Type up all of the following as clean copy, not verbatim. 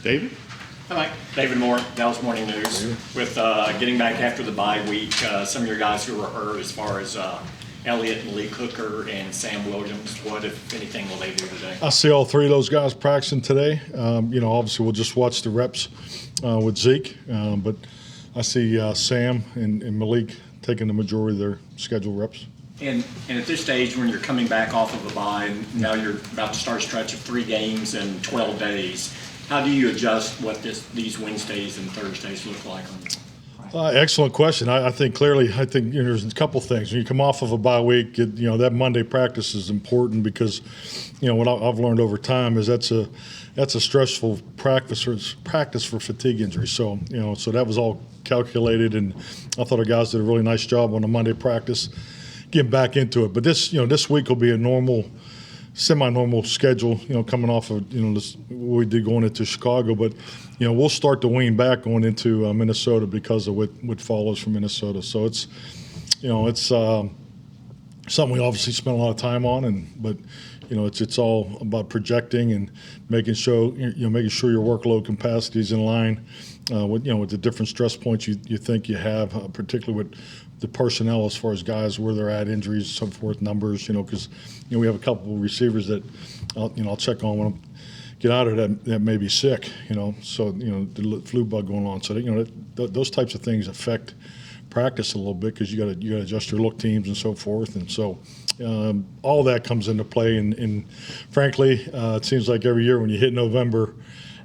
David? Hi, Mike. David Moore, Dallas Morning News. With getting back after the bye week, some of your guys who were hurt, as far as Elliott and Lee Cooker and Sam Williams, what, if anything, will they do today? I see all three of those guys practicing today. Obviously we'll just watch the reps with Zeke, but I see Sam and Malik taking the majority of their scheduled reps. And at this stage, when you're coming back off of a bye, and now you're about to start a stretch of 3 games in 12 days, how do you adjust what these Wednesdays and Thursdays look like? Excellent question. I think clearly, there's a couple things. When you come off of a bye week, that Monday practice is important because, what I've learned over time is that's a stressful practice for fatigue injuries. So, so that was all calculated, and I thought our guys did a really nice job on the Monday practice, getting back into it. But this week will be a semi-normal schedule, coming off of, what we did going into Chicago. But, we'll start to wean back going into Minnesota because of what follows from Minnesota. So it's something we obviously spent a lot of time on, but it's all about projecting and making sure your workload capacity is in line with the different stress points you think you have, particularly with the personnel as far as guys where they're at, injuries, so forth, numbers. Because we have a couple of receivers that I'll check on when I get out of that may be sick. So the flu bug going on. So those types of things affect practice a little bit because you got to adjust your look teams and so forth. And so all that comes into play. And frankly, it seems like every year when you hit November,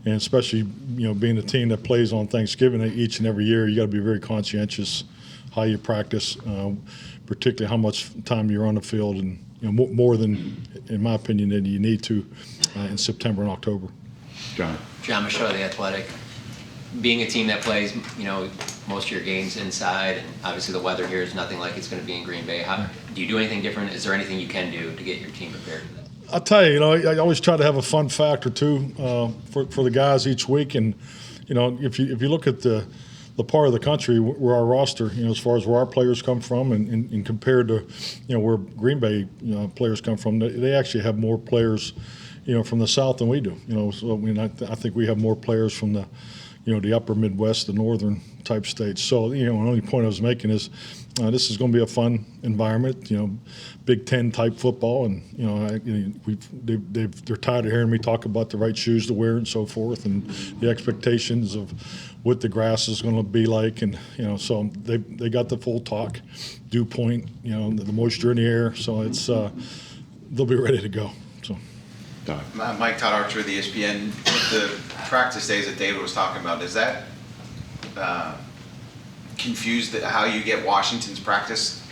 and especially being a team that plays on Thanksgiving each and every year, you got to be very conscientious how you practice, particularly how much time you're on the field, and more than, in my opinion, than you need to in September and October. John Michaud, The Athletic. Being a team that plays, most of your games inside, and obviously the weather here is nothing like it's going to be in Green Bay. Do you do anything different? Is there anything you can do to get your team prepared for this? I'll tell you, I always try to have a fun fact or two for the guys each week, and if you look at the part of the country where our roster, as far as where our players come from, and compared to where Green Bay players come from, they actually have more players from the South than we do. So I think we have more players from the upper Midwest, the northern type states. So the only point I was making is this is going to be a fun environment. Big Ten type football, and they're tired of hearing me talk about the right shoes to wear and so forth, and the expectations of what the grass is going to be like, and so they got the full talk, dew point, the moisture in the air. So it's they'll be ready to go. So. Mike, Todd Archer of the ESPN. The practice days that David was talking about, is that confused how you get Washington's practice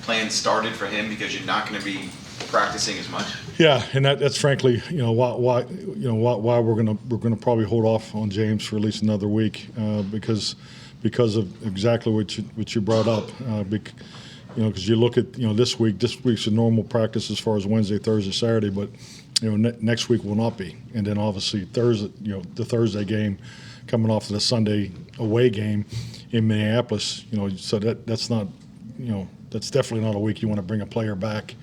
plan started for him because you're not going to be practicing as much? Yeah, and that's frankly, why we're gonna probably hold off on James for at least another week because of exactly what you brought up. Because you look at this week's a normal practice as far as Wednesday, Thursday, Saturday, but next week will not be, and then obviously Thursday, the Thursday game coming off of the Sunday away game in Minneapolis, so that's not, that's definitely not a week you want to bring a player back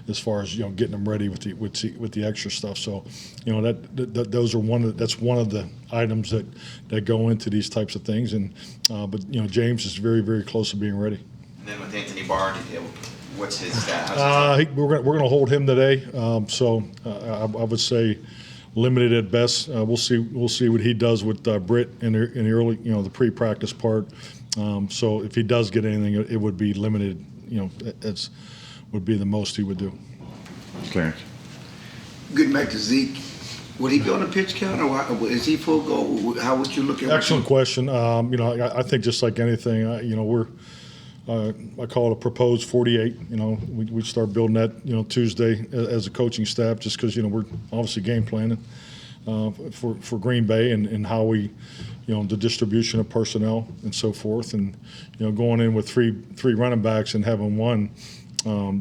as far as getting them ready with the extra stuff. So that's one of the items that go into these types of things, and but James is very, very close to being ready. And then with Anthony Barr, what's his status? We're going to hold him today. So I would say limited at best. We'll see what he does with Britt in the early, the pre-practice part. So if he does get anything, it would be limited. It's would be the most he would do. Clarence. Getting back to Zeke, would he be on the pitch count, or is he full go? How would you look at? Excellent question. I think just like anything, we're. I call it a proposed 48. We start building that, Tuesday as a coaching staff, just because we're obviously game planning for Green Bay and how we, the distribution of personnel and so forth, and going in with three running backs and having one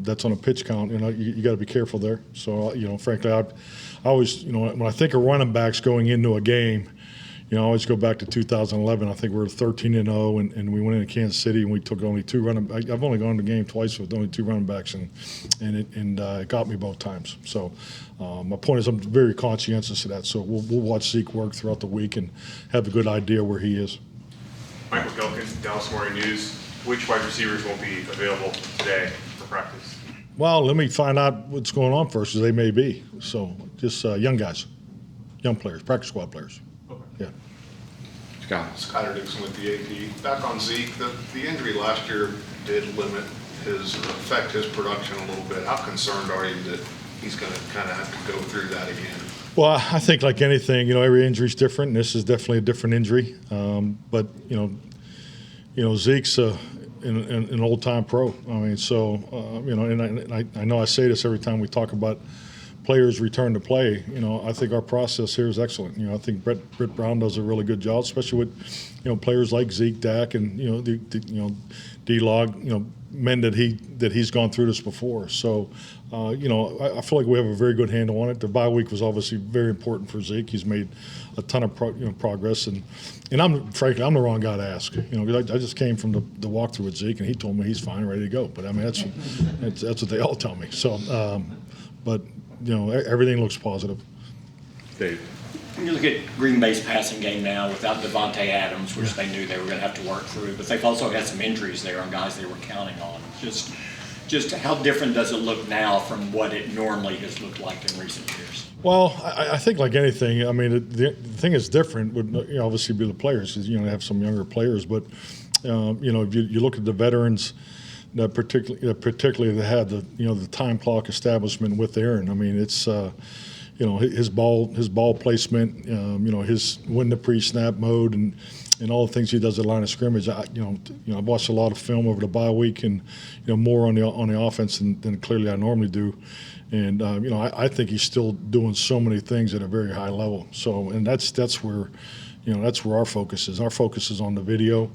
that's on a pitch count. You got to be careful there. So frankly, I always when I think of running backs going into a game. I always go back to 2011. I think we were 13-0, and we went into Kansas City and we took only two running. I've only gone to the game twice with only two running backs, and it got me both times. So my point is, I'm very conscientious of that. So we'll watch Zeke work throughout the week and have a good idea where he is. Michael Gelkin, Dallas Morning News. Which wide receivers won't be available today for practice? Well, let me find out what's going on first, as they may be. So just young guys, young players, practice squad players. Okay. Yeah. Scott. Skyler Dixon with the AP. Back on Zeke, the injury last year did limit affect his production a little bit. How concerned are you that he's going to kind of have to go through that again? Well, I think like anything, every injury is different. And this is definitely a different injury. But Zeke's an old-time pro. I mean, so and I know I say this every time we talk about players return to play. I think our process here is excellent. I think Britt Brown does a really good job, especially with players like Zeke, Dak, and D-Log, men that he's gone through this before. So I feel like we have a very good handle on it. The bye week was obviously very important for Zeke. He's made a ton of progress, and I'm frankly the wrong guy to ask. Because I just came from the walkthrough with Zeke, and he told me he's fine, ready to go. But I mean that's what they all tell me. So, but everything looks positive. Dave. When you look at Green Bay's passing game now without Devontae Adams, which they knew they were going to have to work through, but they've also had some injuries there on guys they were counting on. Just how different does it look now from what it normally has looked like in recent years? Well, I think like anything, I mean, the thing is different would obviously be the players, because they have some younger players, but if you look at the veterans that particularly that had the time clock establishment with Aaron. I mean, it's his ball placement, his win the pre-snap mode, and all the things he does at the line of scrimmage. I've watched a lot of film over the bye week, and more on the offense than clearly I normally do. And I think he's still doing so many things at a very high level. So, and that's where our focus is. Our focus is on the video.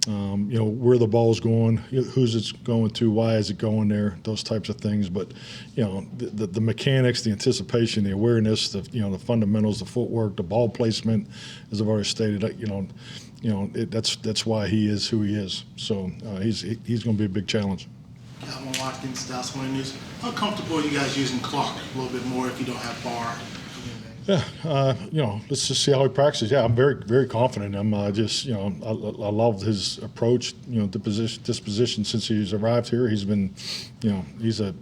Where the ball's going, who's it's going to, why is it going there, those types of things. But the mechanics, the anticipation, the awareness, the fundamentals, the footwork, the ball placement, as I've already stated, that's why he is who he is. So he's going to be a big challenge. Calvin Watkins, Dallas Morning News. How comfortable are you guys using clock a little bit more if you don't have bar? Yeah, let's just see how he practices. Yeah, I'm very, very confident. I'm I love his approach, disposition since he's arrived here. He's been, he's a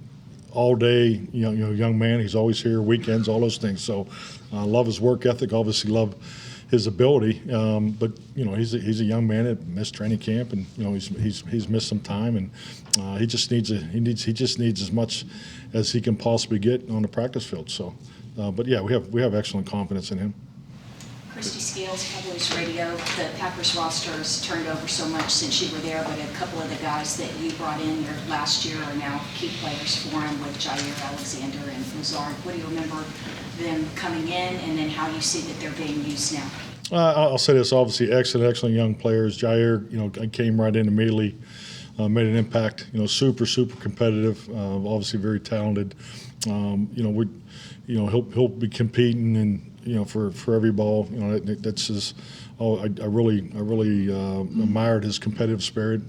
all-day, young man. He's always here, weekends, all those things. So I love his work ethic, obviously love his ability. But, he's a young man that missed training camp, and, he's missed some time, and he just needs as much as he can possibly get on the practice field. So. But yeah, we have excellent confidence in him. Christy Scales, Cowboys Radio. The Packers roster has turned over so much since you were there, but a couple of the guys that you brought in your last year are now key players for him, with Jair Alexander and Lazard. What do you remember them coming in, and then how you see that they're being used now? I'll say this: obviously, excellent young players. Jair, came right in immediately, made an impact. Super competitive. Obviously, very talented. He'll be competing and for every ball. That's his. I really admired his competitive spirit.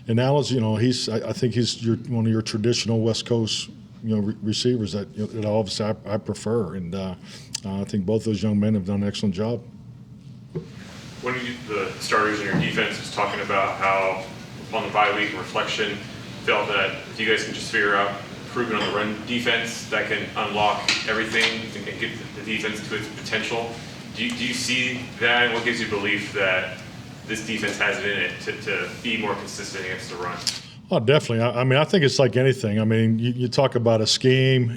And Allen's, I think he's one of your traditional West Coast receivers that obviously I prefer. And I think both those young men have done an excellent job. One of the starters in your defense was talking about how on the bye week reflection felt that if you guys can just figure out improvement on the run defense, that can unlock everything and get the defense to its potential. Do you see that, and what gives you belief that this defense has it in it to be more consistent against the run? Oh, definitely. I mean, I think it's like anything. I mean, you talk about a scheme,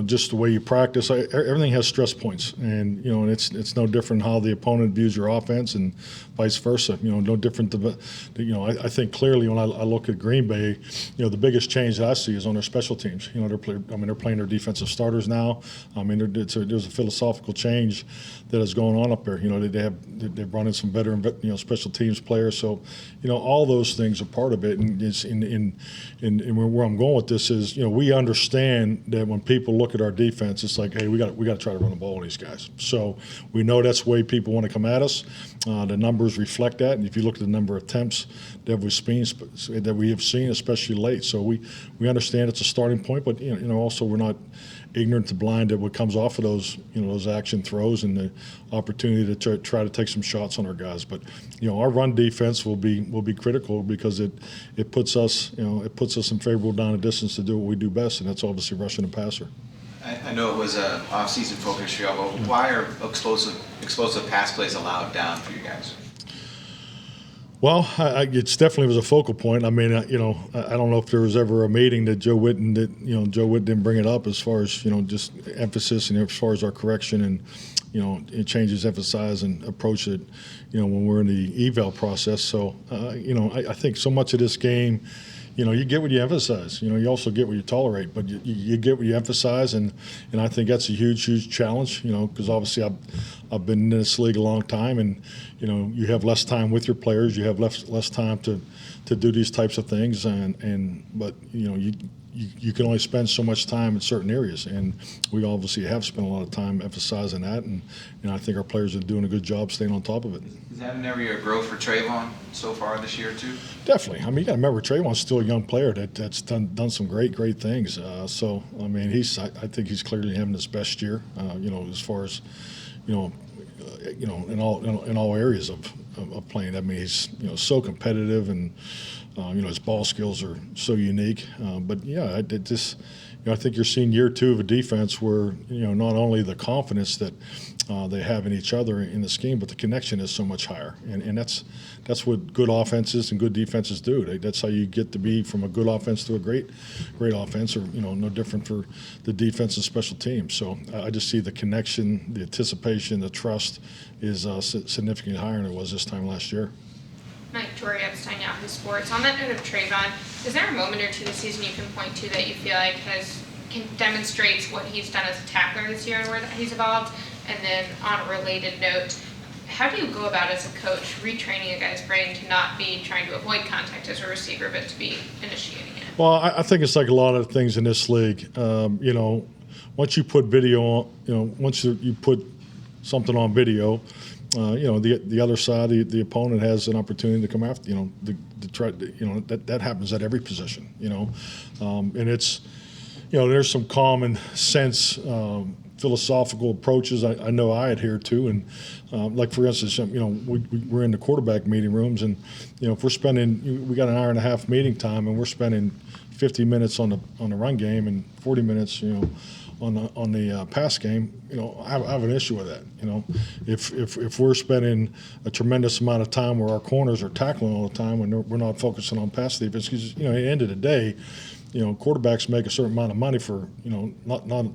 just the way you practice. Everything has stress points, and and it's no different how the opponent views your offense, and vice versa. No different. I think clearly when I look at Green Bay, the biggest change that I see is on their special teams. They're playing their defensive starters now. I mean, there's a philosophical change that is going on up there. They've brought in some veteran special teams players. So all those things are part of it. And it's in where I'm going with this is we understand that that when people look at our defense, it's like, hey, we got to try to run the ball on these guys. So we know that's the way people want to come at us. The numbers reflect that, and if you look at the number of attempts that we have seen, especially late, so we understand it's a starting point, but also we're not ignorant to blind at what comes off of those action throws and the opportunity to try to take some shots on our guys. But our run defense will be critical because it puts us in favorable down and distance to do what we do best, and that's obviously rushing the passer. I know it was an off-season focus for y'all, but why are explosive pass plays allowed down for you guys? Well, it definitely was a focal point. I mean, I don't know if there was ever a meeting that Joe Witt didn't bring it up as far as just emphasis and as far as our correction and it changes emphasize and approach it when we're in the eval process. So I think so much of this game, you get what you emphasize. You also get what you tolerate, but you get what you emphasize, and I think that's a huge challenge. Because obviously I've been in this league a long time, and you have less time with your players, you have less time to do these types of things, but you can only spend so much time in certain areas, and we obviously have spent a lot of time emphasizing that, and I think our players are doing a good job staying on top of it. Is that an area of growth for Trayvon so far this year too? Definitely. I mean, you got to remember Trayvon's still a young player that's done some great things. So I mean, I think he's clearly having his best year. As far as in all areas of playing. I mean, he's so competitive, and his ball skills are so unique. But yeah, I think you're seeing year two of a defense where not only the confidence that they have in each other in the scheme, but the connection is so much higher, and that's what good offenses and good defenses do. That's how you get to be from a good offense to a great offense, or no different for the defense and special teams. So I just see the connection, the anticipation, the trust is significantly higher than it was this time last year. Mike Torrey, Epstein, Yahoo Sports. On that note of Trayvon, is there a moment or two this season you can point to that you feel like demonstrates what he's done as a tackler this year and where he's evolved? And then on a related note, how do you go about as a coach retraining a guy's brain to not be trying to avoid contact as a receiver, but to be initiating it? Well, I think it's like a lot of things in this league. Once you put video on, once you put something on video, the other side, the opponent has an opportunity to come after, to try, that happens at every position, and it's, there's some common sense, philosophical approaches I know I adhere to, and like for instance, we're in the quarterback meeting rooms, and if we got an hour and a half meeting time, and we're spending 50 minutes on the run game and 40 minutes, on the pass game, I have an issue with that. If we're spending a tremendous amount of time where our corners are tackling all the time when we're not focusing on pass defense, because at the end of the day, quarterbacks make a certain amount of money for not.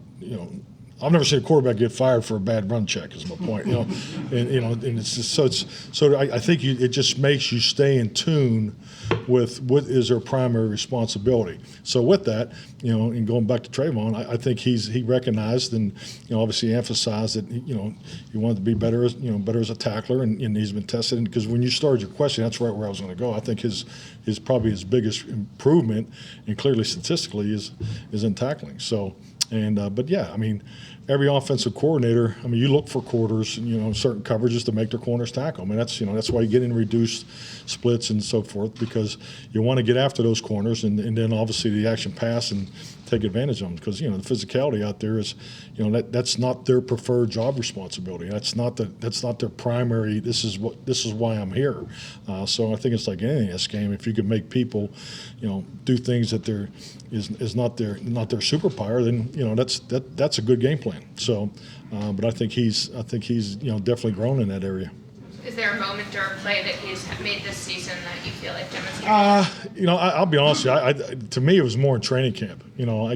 I've never seen a quarterback get fired for a bad run check. Is my point. And it's just, so I think it just makes you stay in tune with what is their primary responsibility. So with that, and going back to Trayvon, I think he recognized and obviously emphasized that he wanted to be better as a tackler, and he's been tested. Because when you started your question, that's right where I was going to go. I think his probably his biggest improvement, and clearly statistically, is in tackling. So. But yeah, I mean, every offensive coordinator, you look for quarters, certain coverages to make their corners tackle. That's why you get in reduced splits and so forth, because you want to get after those corners, and then obviously the action pass and take advantage of them, because the physicality out there is, that's not their preferred job responsibility. That's not their primary. This is why I'm here. So I think it's like anything in this game. If you can make people, do things that is not their superpower, then that's a good game plan. So, but I think he's definitely grown in that area. Is there a moment or a play that he's made this season that you feel like demonstrates? I'll be honest with you. To me, it was more in training camp.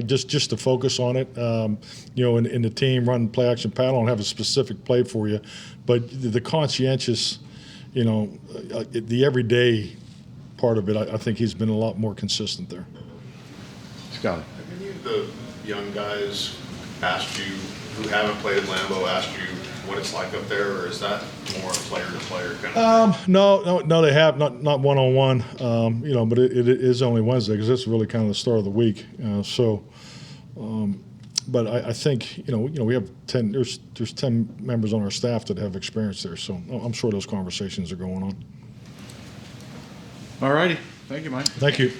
Just to focus on it. In the team run play action pad, I don't have a specific play for you, but the conscientious, the everyday part of it, I think he's been a lot more consistent there. Scott. Have any of the young guys asked you, who haven't played at Lambeau, asked you what it's like up there, or is that more player-to-player kind of thing? No, they have not one-on-one. But it is only Wednesday, because it's really kind of the start of the week. But I think we have 10. There's 10 members on our staff that have experience there, so I'm sure those conversations are going on. All righty. Thank you, Mike. Thank you.